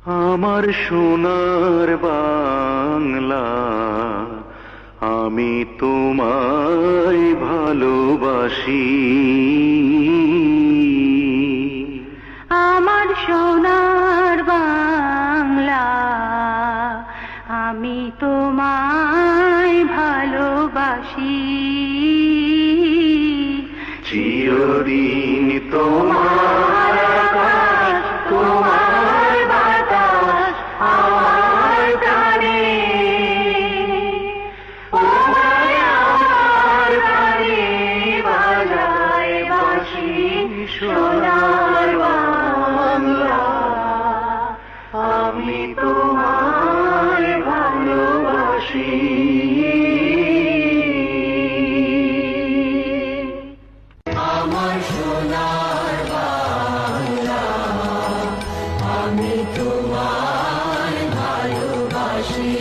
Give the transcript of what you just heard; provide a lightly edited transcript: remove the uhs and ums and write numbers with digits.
আমার সোনার বাংলা, আমি তোমায় ভালোবাসি। আমার সোনার বাংলা, আমি তোমায় ভালোবাসি। চিরদিন তোমার আকাশ, তোমার বাতাস আমার প্রাণে, তোমায় আমার প্রাণে বাজায় বাঁশি। সোনার বাংলা, আমি তোমায় ভালোবাসি। আমার সোনার বাংলা, আমি তোমায় ভালোবাসি।